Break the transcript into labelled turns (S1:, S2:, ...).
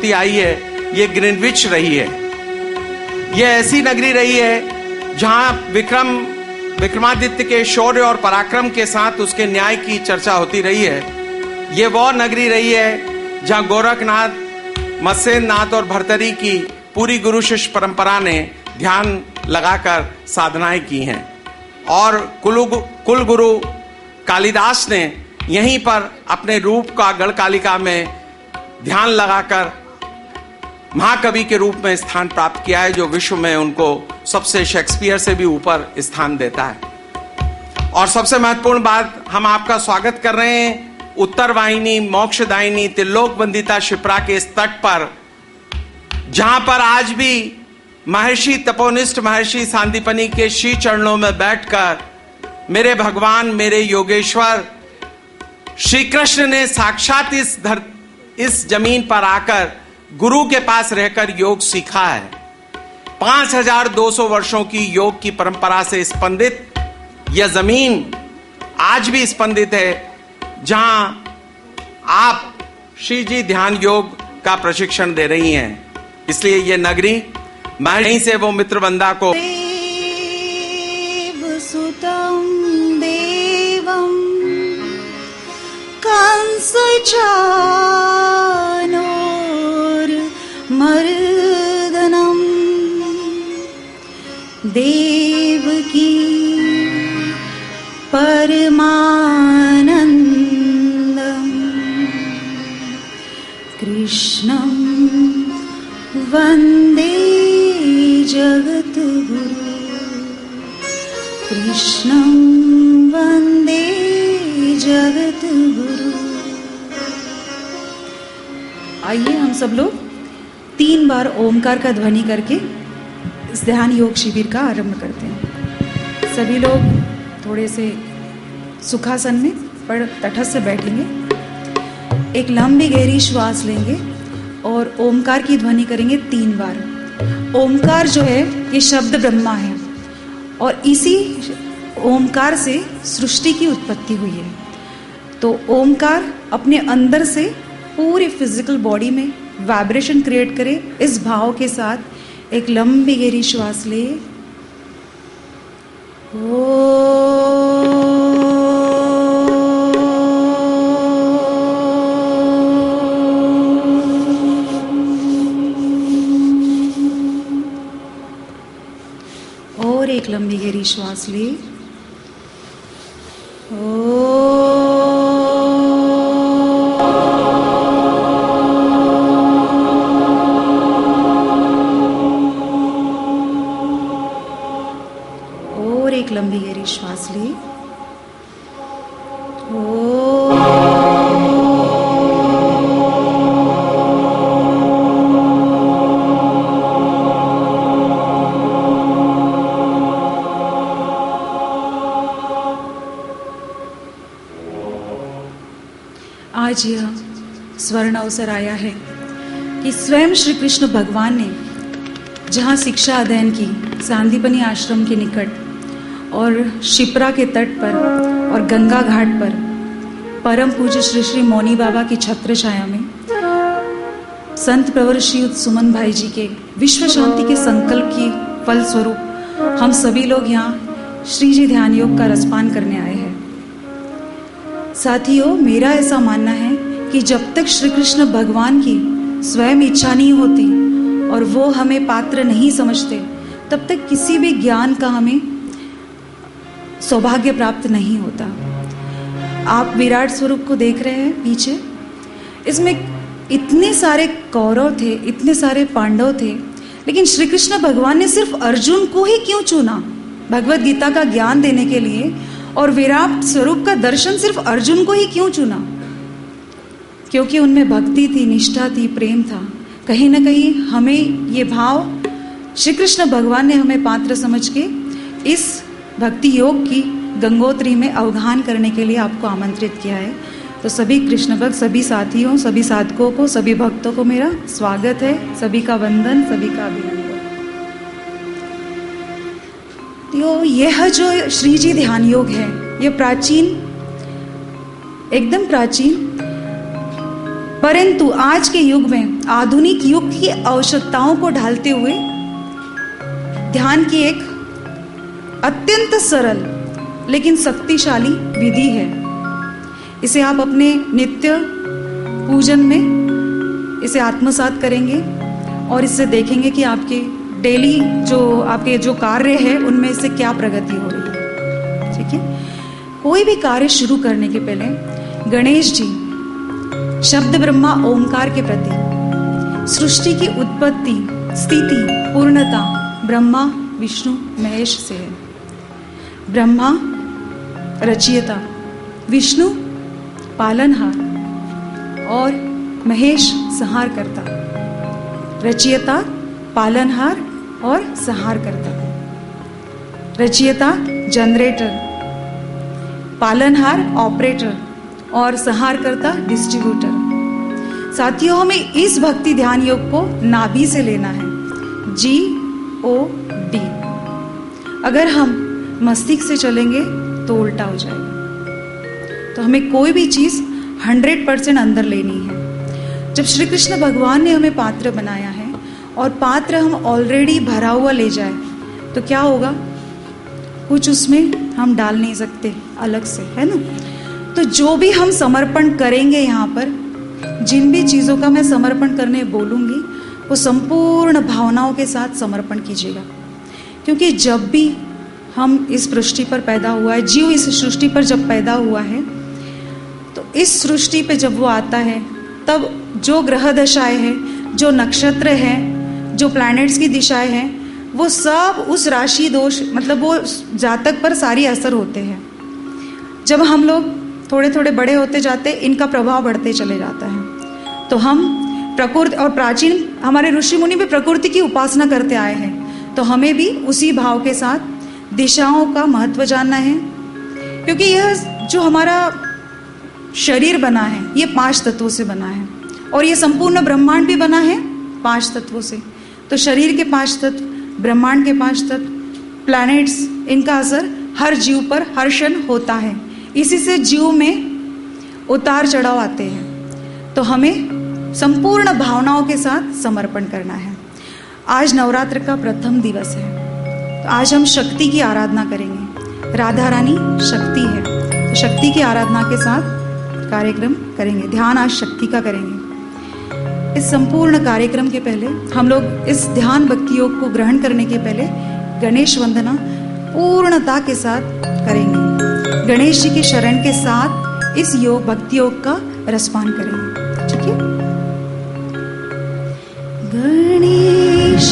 S1: उत्पत्ति आई है, ये ग्रीनविच रही है। ये ऐसी नगरी रही है जहां विक्रमादित्य के शौर्य और पराक्रम के साथ उसके न्याय की चर्चा होती रही है। ये वो नगरी रही है जहां गोरखनाथ, मत्स्यनाथ और भर्तरी की पूरी गुरु शिष्य परंपरा ने ध्यान लगाकर साधनाएं की हैं। और कुल गुरु कालिदास ने यहीं पर अपने रूप का गढ़कालिका में ध्यान लगाकर महाकवि के रूप में स्थान प्राप्त किया है, जो विश्व में उनको सबसे शेक्सपियर से भी ऊपर स्थान देता है। और सबसे महत्वपूर्ण बात, हम आपका स्वागत कर रहे हैं उत्तर वाहिनी, मोक्षदायिनी, त्रिलोक वंदिता शिप्रा के इस तट पर, जहां पर आज भी महर्षि तपोनिष्ठ महर्षि सांदीपनि के श्री चरणों में बैठकर मेरे भगवान, मेरे योगेश्वर श्री कृष्ण ने साक्षात इस जमीन पर आकर गुरु के पास रहकर योग सीखा है। 5200 वर्षों की योग की परंपरा से स्पंदित यह जमीन आज भी स्पंदित है, जहां आप श्री जी ध्यान योग का प्रशिक्षण दे रही हैं। इसलिए यह नगरी, मैं यहीं से वो मित्रवंदा को
S2: सुतम देवम कंस चानोर मर्दनम देवकी परमानंदम कृष्णं वंदे जगद्गुरु कृष्णं वंदे जगद्गुरु। आइए हम सब लोग 3 बार ओमकार का ध्वनि करके इस ध्यान योग शिविर का आरंभ करते हैं। सभी लोग थोड़े से सुखासन में पर तटस्थ से बैठेंगे, एक लंबी गहरी श्वास लेंगे और ओमकार की ध्वनि करेंगे 3 बार। ओमकार जो है ये शब्द ब्रह्मा है और इसी ओमकार से सृष्टि की उत्पत्ति हुई है। तो ओमकार अपने अंदर से पूरी फिजिकल बॉडी में वाइब्रेशन क्रिएट करे। इस भाव के साथ एक लंबी गहरी श्वास ले। और एक लंबी गहरी श्वास ले। और एक लंबी गहरी श्वास ले। आज यह स्वर्ण अवसर आया है कि स्वयं श्री कृष्ण भगवान ने जहाँ शिक्षा अध्ययन की सांदीपनि आश्रम के निकट और शिप्रा के तट पर और गंगा घाट पर परम पूज्य श्री श्री मौनी बाबा की छत्र छाया में संत प्रवर श्री सुमन भाई जी के विश्व शांति के संकल्प की फल स्वरूप हम सभी लोग यहाँ श्री जी ध्यान योग का रसपान करने आए हैं। साथियों, मेरा ऐसा मानना है कि जब तक श्री कृष्ण भगवान की स्वयं इच्छा नहीं होती और वो हमें पात्र नहीं समझते, तब तक किसी भी ज्ञान का हमें सौभाग्य प्राप्त नहीं होता। आप विराट स्वरूप को देख रहे हैं पीछे, इसमें इतने सारे कौरव थे, इतने सारे पांडव थे, लेकिन श्री कृष्ण भगवान ने सिर्फ अर्जुन को ही क्यों चुना भगवत गीता का ज्ञान देने के लिए, और विराट स्वरूप का दर्शन सिर्फ अर्जुन को ही क्यों चुना? क्योंकि उनमें भक्ति थी, निष्ठा थी, प्रेम था। कहीं ना कहीं हमें ये भाव श्री कृष्ण भगवान ने हमें पात्र समझ के इस भक्ति योग की गंगोत्री में अवगाहन करने के लिए आपको आमंत्रित किया है। तो सभी कृष्ण भक्त, सभी साथियों, सभी साधकों को, सभी भक्तों को मेरा स्वागत है, सभी का वंदन, सभी का अभिनंदन। तो यह जो श्री जी ध्यान योग है, यह प्राचीन, एकदम प्राचीन परंतु आज के युग में आधुनिक युग की आवश्यकताओं को ढालते हुए ध्यान की एक अत्यंत सरल लेकिन शक्तिशाली विधि है। इसे आप अपने नित्य पूजन में इसे आत्मसात करेंगे और इससे देखेंगे कि आपके डेली जो कार्य है उनमें इससे क्या प्रगति हो रही है। ठीक है, कोई भी कार्य शुरू करने के पहले गणेश जी शब्द ब्रह्मा ओंकार के प्रति सृष्टि की उत्पत्ति, स्थिति, पूर्णता ब्रह्मा, विष्णु, महेश से है। ब्रह्मा रचयिता, विष्णु पालनहार और महेश संहार करता। रचयिता, पालनहार और संहार करता। रचयिता जनरेटर, पालनहार ऑपरेटर और संहार करता डिस्ट्रीब्यूटर। साथियों, हमें इस भक्ति ध्यान योग को नाभि से लेना है, GOD। अगर हम मस्तिष्क से चलेंगे तो उल्टा हो जाएगा। तो हमें कोई भी चीज 100% अंदर लेनी है। जब श्री कृष्ण भगवान ने हमें पात्र बनाया है और पात्र हम ऑलरेडी भरा हुआ ले जाए तो क्या होगा? कुछ उसमें हम डाल नहीं सकते अलग से, है ना? तो जो भी हम समर्पण करेंगे यहाँ पर, जिन भी चीज़ों का मैं समर्पण करने बोलूँगी वो संपूर्ण भावनाओं के साथ समर्पण कीजिएगा। क्योंकि जब भी हम इस सृष्टि पर पैदा हुआ है, जीव इस सृष्टि पर जब पैदा हुआ है तो इस सृष्टि पे जब वो आता है तब जो ग्रह दशाएं हैं, जो नक्षत्र हैं, जो प्लैनेट्स की दिशाएं हैं, वो सब उस राशि दोष मतलब वो जातक पर सारी असर होते हैं। जब हम लोग थोड़े थोड़े बड़े होते जाते, इनका प्रभाव बढ़ते चले जाता है। तो हम प्रकृति और प्राचीन हमारे ऋषि मुनि भी प्रकृति की उपासना करते आए हैं, तो हमें भी उसी भाव के साथ दिशाओं का महत्व जानना है। क्योंकि यह जो हमारा शरीर बना है ये 5 तत्वों से बना है और ये संपूर्ण ब्रह्मांड भी बना है 5 तत्वों से। तो शरीर के 5 तत्व, ब्रह्मांड के 5 तत्व, प्लैनेट्स, इनका असर हर जीव पर हर क्षण होता है। इसी से जीव में उतार चढ़ाव आते हैं। तो हमें संपूर्ण भावनाओं के साथ समर्पण करना है। आज नवरात्र का प्रथम दिवस है, तो आज हम शक्ति की आराधना करेंगे। राधा रानी शक्ति है, तो शक्ति की आराधना के साथ कार्यक्रम करेंगे। ध्यान आज शक्ति का करेंगे। इस संपूर्ण कार्यक्रम के पहले हम लोग इस ध्यान भक्ति योग को ग्रहण करने के पहले गणेश वंदना पूर्णता के साथ करेंगे। गणेश जी की शरण के साथ इस योग भक्ति योग का रसपान करेंगे। ठीक है? गणेश